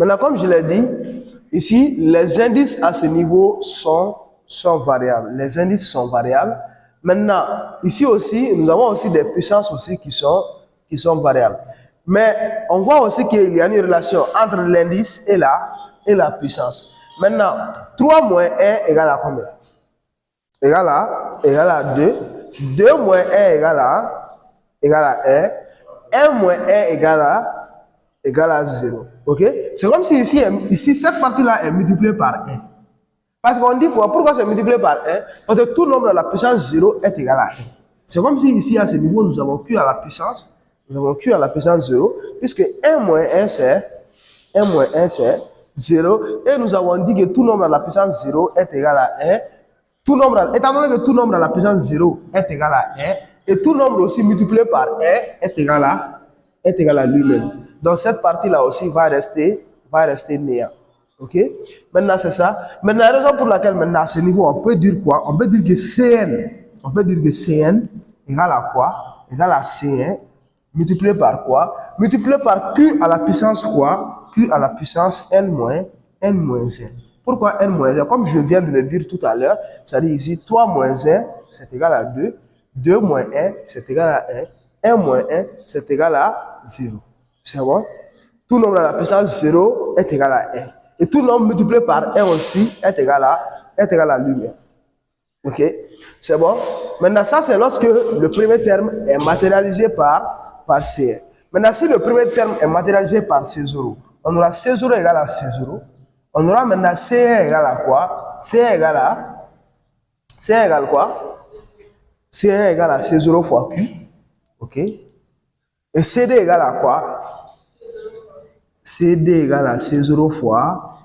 Maintenant, comme je l'ai dit, ici, les indices à ce niveau sont variables. Les indices sont variables. Maintenant, ici aussi, nous avons aussi des puissances aussi qui sont variables. Mais on voit aussi qu'il y a une relation entre l'indice et la puissance. Maintenant, 3 moins 1 égale à combien? Égale à 2. 2 moins 1 égale à 1. 1 moins 1 égale à 0. Ok? C'est comme si ici cette partie-là est multipliée par 1. Parce qu'on dit quoi? Pourquoi c'est multiplié par 1? Parce que tout nombre à la puissance 0 est égal à 1. C'est comme si ici, à ce niveau, nous avons Q à la puissance. Nous avons Q à la puissance 0. Puisque 1 moins 1, c'est 0. Et nous avons dit que tout nombre à la puissance 0 est égal à 1. Étant donné que tout nombre à la puissance 0 est égal à 1, et tout nombre aussi multiplié par 1 est égal à lui-même. Donc cette partie-là aussi va rester néant. Ok? Maintenant, c'est ça. Maintenant, la raison pour laquelle maintenant à ce niveau, on peut dire quoi? On peut dire que CN égale à quoi? Égale à C1 multiplié par quoi? Multiplié par Q à la puissance quoi? Q à la puissance N-1. Pourquoi N-1? Comme je viens de le dire tout à l'heure, ça dit ici 3 moins 1, c'est égal à 2. 2 moins 1, c'est égal à 1. 1 moins 1, c'est égal à 0. C'est bon? Tout nombre à la puissance 0 est égal à 1. Et tout nombre multiplié par 1 aussi est égal à lui-même. Ok? C'est bon? Maintenant, ça, c'est lorsque le premier terme est matérialisé par C1. Maintenant, si le premier terme est matérialisé par C0, on aura C0 égale à C0. On aura maintenant C1 égale à quoi? C1 égale quoi? C1 égale à C0 fois Q. Ok? Et CD égale à quoi? CD égale à C0 fois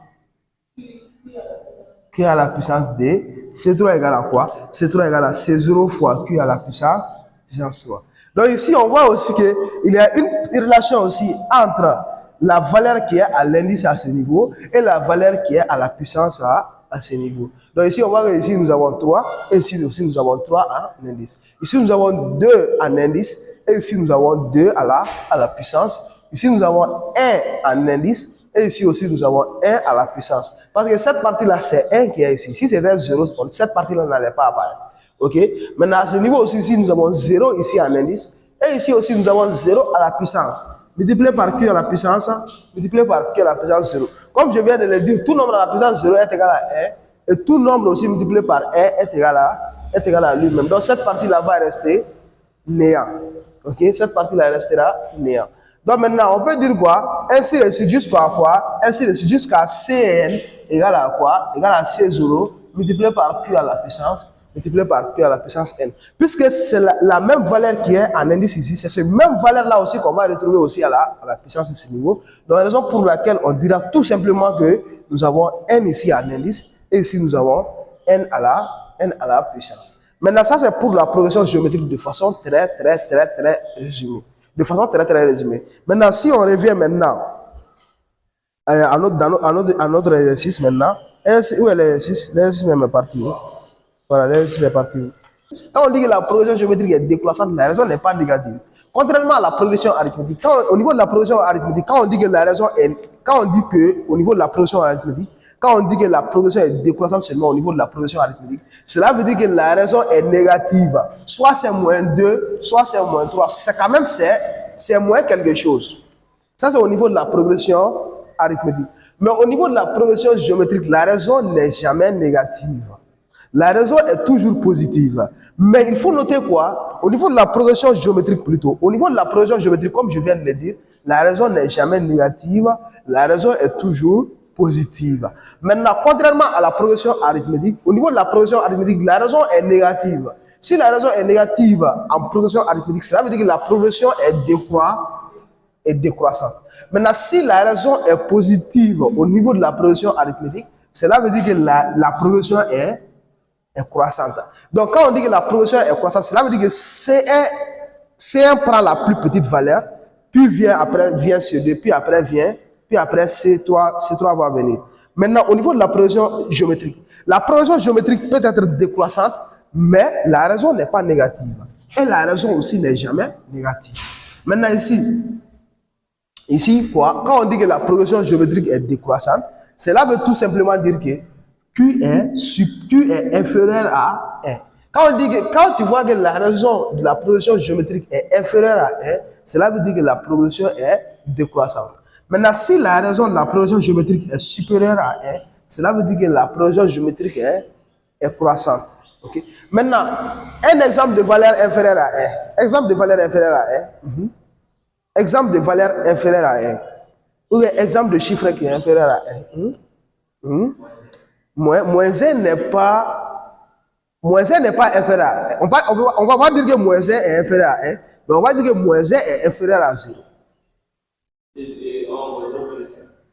Q à la puissance D. C3 égale à quoi? C3 égale à C0 fois Q à la puissance 3. Donc ici, on voit aussi qu'il y a une relation aussi entre la valeur qui est à l'indice à ce niveau et la valeur qui est à la puissance à ce niveau. Donc ici, on voit que ici, nous avons 3 et ici aussi, nous avons 3 en indice. Ici, nous avons 2 en indice et ici, nous avons 2 à la puissance. Ici, nous avons 1 en indice et ici aussi, nous avons 1 à la puissance. Parce que cette partie-là, c'est 1 qui est ici. Si c'était 0, cette partie-là n'allait pas apparaître. Ok? Maintenant, à ce niveau aussi, ici, nous avons 0 ici en indice. Et ici aussi, nous avons 0 à la puissance. Multiplié par Q à la puissance, multiplié par Q à la puissance 0. Comme je viens de le dire, tout nombre à la puissance 0 est égal à 1. Et tout nombre aussi multiplié par 1 est égal à lui-même. Donc, cette partie-là va rester néant. Ok? Cette partie-là restera néant. Donc maintenant, on peut dire quoi? Ainsi de suite jusqu'à quoi? Ainsi de suite jusqu'à Cn égale à quoi? Égale à C0 multiplié par Q à la puissance, multiplié par Q à la puissance n. Puisque c'est la même valeur qui est en indice ici, c'est cette même valeur-là aussi qu'on va retrouver aussi à la puissance de ce niveau. Donc la raison pour laquelle on dira tout simplement que nous avons n ici en indice et ici nous avons n à la puissance. Maintenant, ça c'est pour la progression géométrique de façon très résumée. De façon très résumée. Maintenant, si on revient maintenant à notre exercice maintenant, où est l'exercice? L'exercice même est parti. Voilà, l'exercice est parti. Quand on dit que la progression géométrique est décroissante, la raison n'est pas négative. Contrairement à la progression arithmétique, au niveau de la progression arithmétique, quand on dit que au niveau de la progression arithmétique, quand on dit que la progression est décroissante seulement au niveau de la progression arithmétique, cela veut dire que la raison est négative. Soit c'est moins 2, soit c'est moins 3. C'est quand même c'est moins quelque chose. Ça, c'est au niveau de la progression arithmétique. Mais au niveau de la progression géométrique, la raison n'est jamais négative. La raison est toujours positive. Mais il faut noter quoi? Au niveau de la progression géométrique plutôt, au niveau de la progression géométrique, comme je viens de le dire, la raison n'est jamais négative, la raison est toujours positive. Maintenant, contrairement à la progression arithmétique, au niveau de la progression arithmétique, la raison est négative. Si la raison est négative en progression arithmétique, cela veut dire que la progression est décroissante. Maintenant, si la raison est positive au niveau de la progression arithmétique, cela veut dire que la progression est croissante. Donc, quand on dit que la progression est croissante, cela veut dire que C1 prend la plus petite valeur, puis vient C2, puis après C3 va venir. Maintenant, au niveau de la progression géométrique peut être décroissante, mais la raison n'est pas négative. Et la raison aussi n'est jamais négative. Maintenant ici, Ici, quoi? Quand on dit que la progression géométrique est décroissante, cela veut tout simplement dire que Q est inférieur à 1. Quand tu vois que la raison de la progression géométrique est inférieure à 1, cela veut dire que la progression est décroissante. Maintenant, si la raison de la progression géométrique est supérieure à 1, cela veut dire que la progression géométrique est croissante. Okay? Maintenant, un exemple de valeur inférieure à 1. Exemple de valeur inférieure à 1. Exemple de valeur inférieure à 1. Ou exemple de chiffre qui est inférieur à 1. Moins 1 n'est pas inférieur à 1. On va pas dire que moins 1 est inférieur à 1, mais on va dire que moins 1 est inférieur à 0.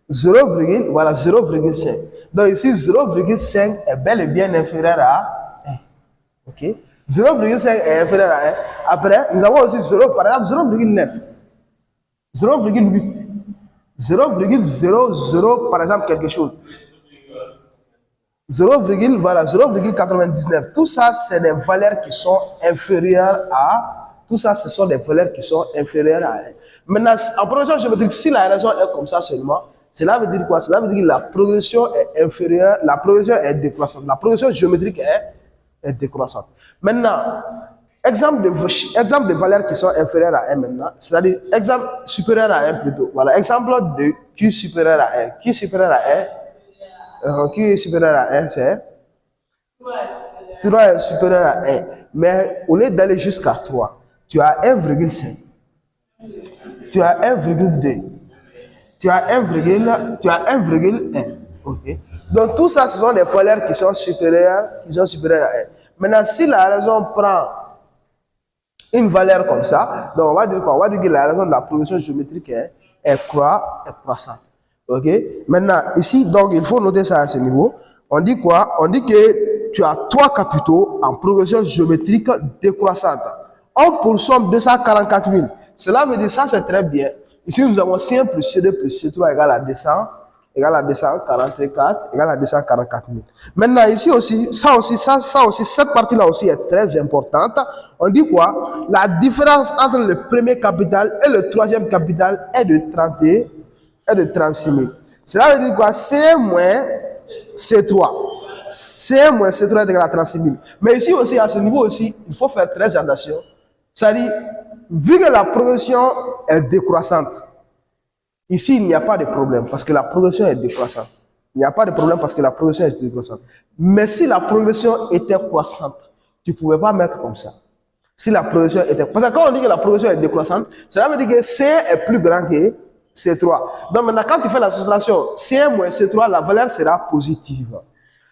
0, voilà, 0,5. Donc ici, 0,5 est bel et bien inférieur à 1. Ok? 0,5 est inférieur à 1. Après, nous avons aussi 0, par exemple 0,9. 0,8. 0,00 par exemple quelque chose. 0,99. Tout ça, c'est des valeurs qui sont inférieures à. Tout ça, ce sont des valeurs qui sont inférieures à 1. Maintenant, en progression géométrique, si la raison est comme ça seulement, cela veut dire quoi? Cela veut dire que la progression est inférieure, la progression est décroissante. La progression géométrique est décroissante. Maintenant, exemple de valeurs qui sont inférieures à 1 maintenant, c'est-à-dire exemple supérieur à 1 plutôt. Voilà, exemple de Q supérieur à 1. Q supérieur à 1. Q est supérieur à 1, c'est 3 est supérieur à 1. Mais au lieu d'aller jusqu'à 3, tu as 1,5. Tu as 1,2. Tu as 1,1. Okay. Donc tout ça, ce sont des valeurs qui sont supérieures à 1. Maintenant, si la raison prend une valeur comme ça, donc on va dire quoi? On va dire que la raison de la progression géométrique est croissante. Ok? Maintenant, ici, donc il faut noter ça à ce niveau. On dit quoi? On dit que tu as 3 capitaux en progression géométrique décroissante. On poursomme 244 000. Cela veut dire ça, c'est très bien. Ici, nous avons C1 plus C2 plus C3 égale à 244 égale à 244 000. Maintenant, ici aussi, cette partie-là aussi est très importante. On dit quoi? La différence entre le premier capital et le troisième capital est de 36 000. Cela veut dire quoi? C1 moins C3. C1 moins C3 est égal à 36 000. Mais ici aussi, à ce niveau aussi, il faut faire très attention. C'est-à-dire, vu que la progression est décroissante, ici, il n'y a pas de problème parce que la progression est décroissante. Il n'y a pas de problème parce que la progression est décroissante. Mais si la progression était croissante, tu ne pouvais pas mettre comme ça. Si la progression était... Parce que quand on dit que la progression est décroissante, cela veut dire que C est plus grand que C3. Donc maintenant, quand tu fais la soustraction C1 moins C3, la valeur sera positive.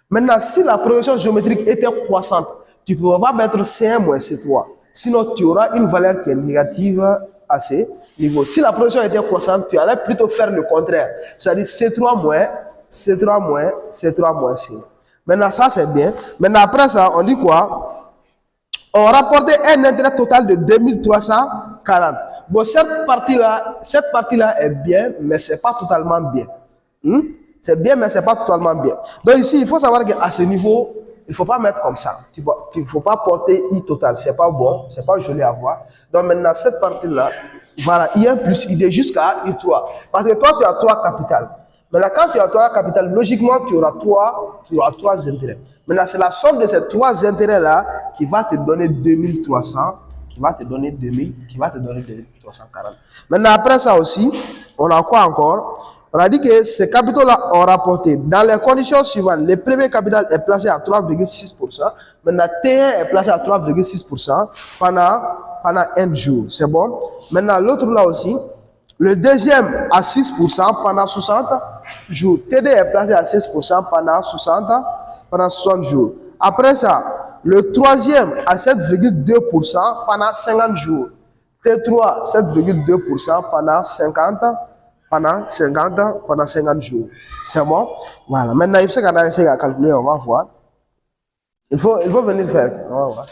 Maintenant, si la progression géométrique était croissante, tu ne pouvais pas mettre C1 moins C3. Sinon, tu auras une valeur qui est négative à ce niveau. Si la progression était croissante, tu allais plutôt faire le contraire. C'est-à-dire C3 moins C. Maintenant, ça, c'est bien. Maintenant, après ça, on dit quoi? On rapportait un intérêt total de 2340. Bon, cette partie-là est bien, mais ce n'est pas totalement bien. C'est bien, mais ce n'est pas totalement bien. Donc ici, il faut savoir qu'à ce niveau, il ne faut pas mettre comme ça. Il ne faut pas porter I total. Ce n'est pas bon, ce n'est pas joli à voir. Donc maintenant, cette partie-là, voilà, I1 plus I2 jusqu'à I3. Parce que toi, tu as 3 capitales. Maintenant, quand tu as 3 capitales, logiquement, tu auras 3 intérêts. Maintenant, c'est la somme de ces 3 intérêts-là qui va te donner 2300, qui va te donner 2340. Maintenant, après ça aussi, on a quoi encore? On a dit que ces capitaux-là ont rapporté dans les conditions suivantes. Le premier capital est placé à 3,6%. Maintenant, T1 est placé à 3,6% pendant un jour. C'est bon? Maintenant, l'autre là aussi, le deuxième à 6% pendant 60 jours. T2 est placé à 6% pendant 60 jours. Après ça, le troisième à 7,2% pendant 50 jours. T3, 7,2% pendant 50 jours. C'est bon? Voilà. Maintenant, il faut essayer à calculer, on va voir. Il faut venir faire. On va voir.